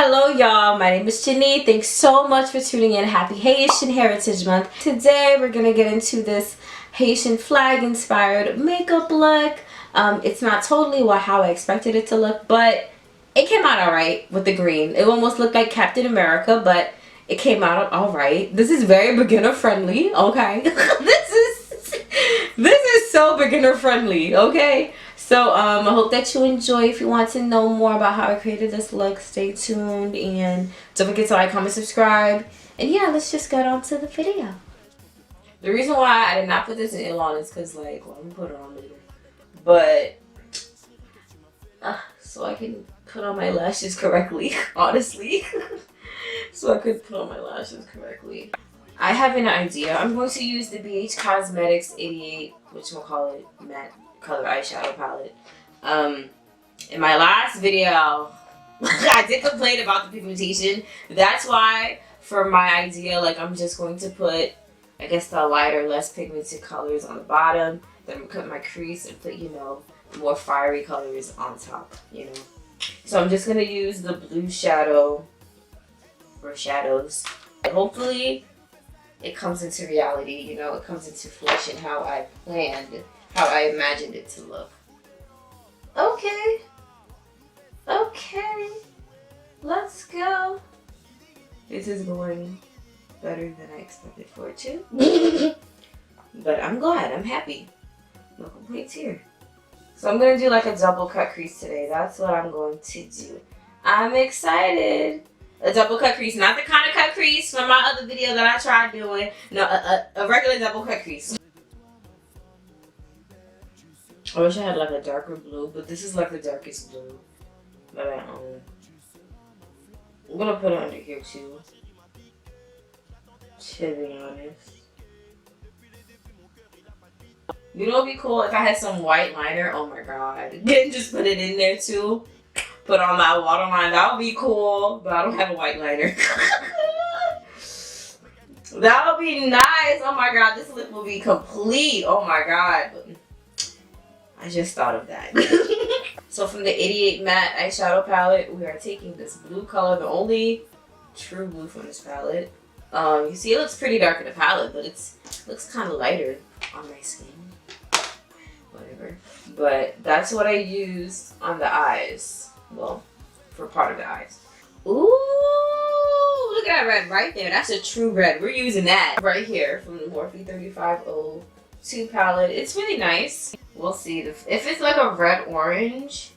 Hello y'all, my name is Jeannide. Thanks so much for tuning in. Happy Haitian Heritage Month. Today we're going to get into this Haitian flag inspired makeup look. It's not totally how I expected it to look, but it came out alright with the green. It almost looked like Captain America, but it came out alright. This is very beginner friendly, okay? This is so beginner friendly, okay? So I hope that you enjoy. If you want to know more about how I created this look, stay tuned and don't forget to like, comment, subscribe. And yeah, let's just get on to the video. The reason why I did not put this in on is because I'm gonna put it on later. But so I can put on my lashes correctly, honestly. So I could put on my lashes correctly. I have an idea. I'm going to use the BH Cosmetics 88, whatchamacallit, matte color eyeshadow palette. In my last video, I did complain about the pigmentation. That's why, for my idea, I'm just going to put, I guess, the lighter, less pigmented colors on the bottom. Then I'm going to cut my crease and put, more fiery colors on top, So I'm just going to use the blue shadow for shadows. Hopefully, it comes into reality, it comes into fruition how I planned, how I imagined it to look. Okay, let's go. This is going better than I expected for it to. But I'm glad, I'm happy. No complaints here. So I'm going to do a double cut crease today. That's what I'm going to do. I'm excited. A double cut crease, not the kind of cut crease from my other video that I tried doing. No, a regular double cut crease. I wish I had a darker blue, but this is the darkest blue that I own. I'm gonna put it under here too, to be honest. You know what'd be cool if I had some white liner? Oh my god. Just put it in there too. Put on my waterline. That would be cool, but I don't have a white liner. That would be nice. Oh my god, this lip will be complete. Oh my god. I just thought of that. So from the 88 matte eyeshadow palette, we are taking this blue color, the only true blue from this palette. You see it looks pretty dark in the palette, but it looks kind of lighter on my skin. Whatever. But that's what I used on the eyes. Well, for part of the eyes. Ooh, look at that red right there. That's a true red. We're using that right here from the Morphe 3502 palette. It's really nice. We'll see. If it's a red-orange,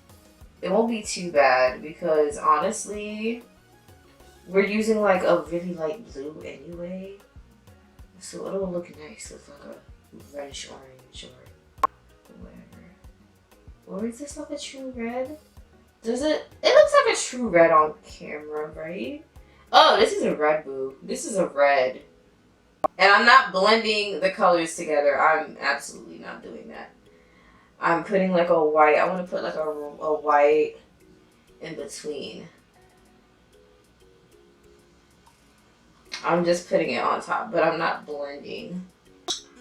it won't be too bad because honestly, we're using a really light blue anyway. So it'll look nice with a reddish-orange or whatever. Or is this a true red? Does it? It looks like a true red on camera, right? Oh, this is a red boo. This is a red. And I'm not blending the colors together. I'm absolutely not doing that. I'm putting a white. I want to put a white in between. I'm just putting it on top, but I'm not blending.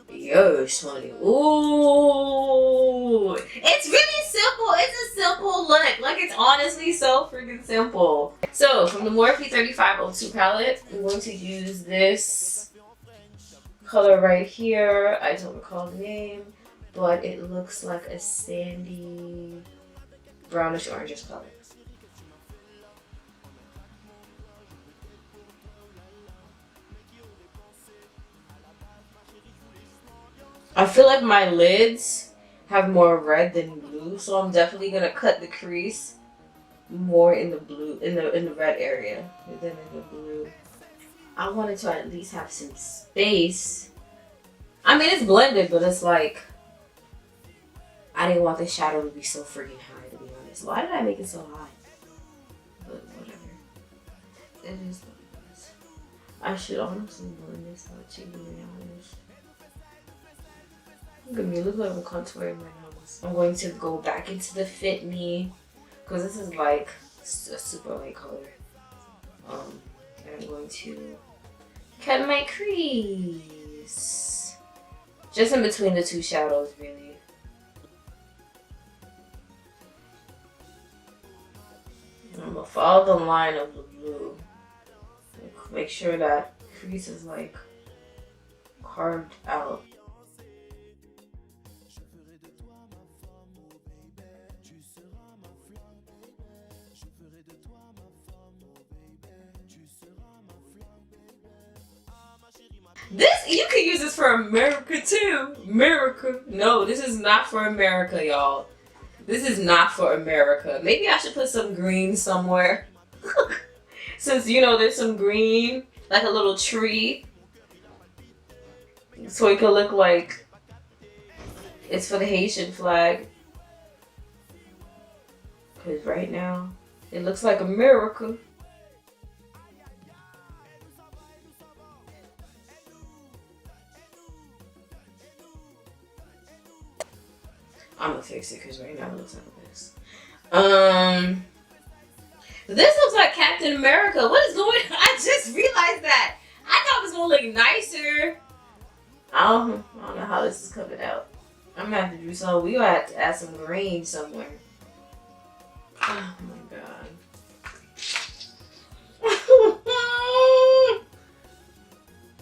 Yo, honey. Ooh. It's really simple. It's a simple look. It's honestly so freaking simple. So, from the Morphe 3502 palette, I'm going to use this color right here. I don't recall the name, but it looks like a sandy, brownish orangish color. I feel like my lids have more red than blue, so I'm definitely gonna cut the crease more in the blue, in the red area than in the blue. I wanted to at least have some space. I mean, it's blended, but it's I didn't want the shadow to be so freaking high, to be honest. Why did I make it so high? But whatever. It is what it is. I should honestly blend this out, to be honest. Look at me, look like I'm contouring my nose. I'm going to go back into the Fit Me, because this is a super light color. And I'm going to cut my crease. Just in between the two shadows, really. And I'm follow the line of the blue. Make sure that crease is like carved out. This, you can use this for America too. America. No, this is not for America, y'all. This is not for America. Maybe I should put some green somewhere. Since, you know, there's some green, like a little tree. So it could look like it's for the Haitian flag. Because right now, it looks like America. I'm gonna fix it because right now it looks like this. This looks like Captain America. What is going on? I just realized that. I thought it was gonna look nicer. I don't know how this is coming out. I'm gonna have to do some. We gonna have to add some green somewhere. Oh my god.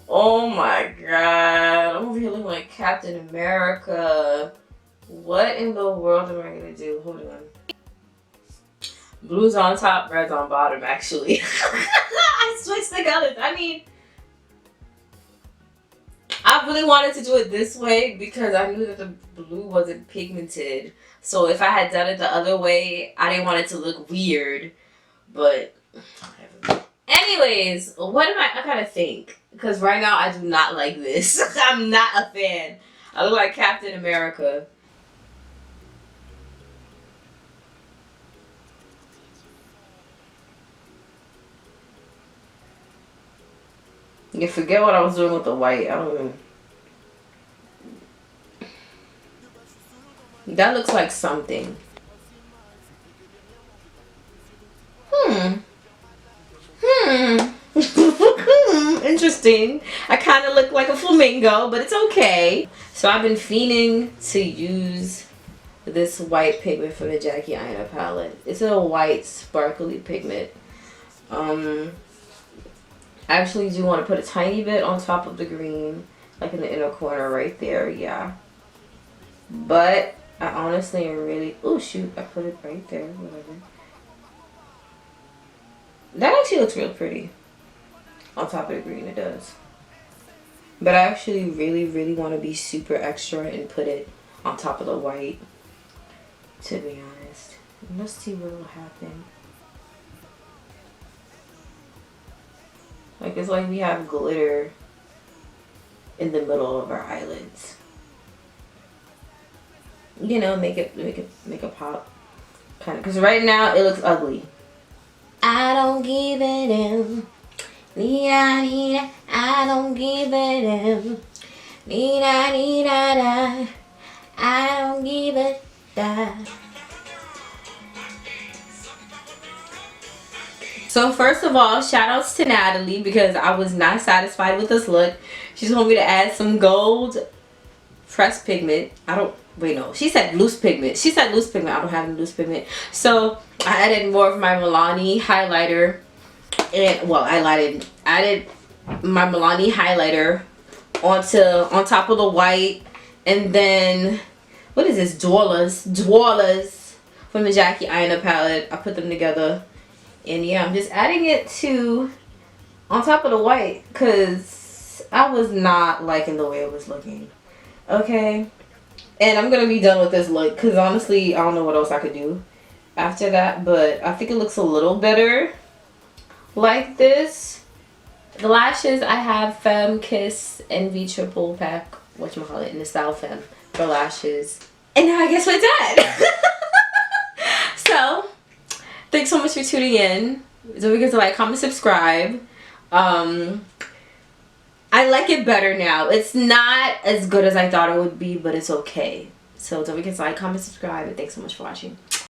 Oh my god. I'm over here looking like Captain America. What in the world am I gonna do? Hold on. Blue's on top, red's on bottom, actually. I switched the colors. I mean, I really wanted to do it this way because I knew that the blue wasn't pigmented. So if I had done it the other way, I didn't want it to look weird. But, whatever. Anyways, what am I gotta think? Because right now I do not like this. I'm not a fan. I look like Captain America. You forget what I was doing with the white. I don't know. That looks like something. Interesting. I kind of look like a flamingo, but it's okay. So I've been fiending to use this white pigment from the Jackie Aina palette. It's a white sparkly pigment. I actually do want to put a tiny bit on top of the green, like in the inner corner right there, yeah. But I honestly am really, oh shoot, I put it right there, whatever. That actually looks real pretty. On top of the green, it does. But I actually really want to be super extra and put it on top of the white, to be honest. Let's see what will happen. Like, it's like we have glitter in the middle of our eyelids. You know, make a pop. Kind of, because right now it looks ugly. I don't give it in. I don't give it in. I don't give it that. So first of all, shout outs to Natalie because I was not satisfied with this look. She told me to add some gold pressed pigment. She said loose pigment. She said loose pigment. I don't have any loose pigment. So I added more of my Milani highlighter. And well, I added my Milani highlighter on top of the white. And then what is this? Dwellers from the Jackie Aina palette. I put them together. And yeah, I'm just adding it on top of the white because I was not liking the way it was looking. Okay. And I'm going to be done with this look because honestly, I don't know what else I could do after that. But I think it looks a little better like this. The lashes, I have Femme Kiss Envy Triple Pack, whatchamacallit, in the style Femme for lashes. And now I guess we're done. So, thanks so much for tuning in. Don't forget to like, comment, subscribe. I like it better now. It's not as good as I thought it would be, but it's okay. So don't forget to like, comment, subscribe, and thanks so much for watching.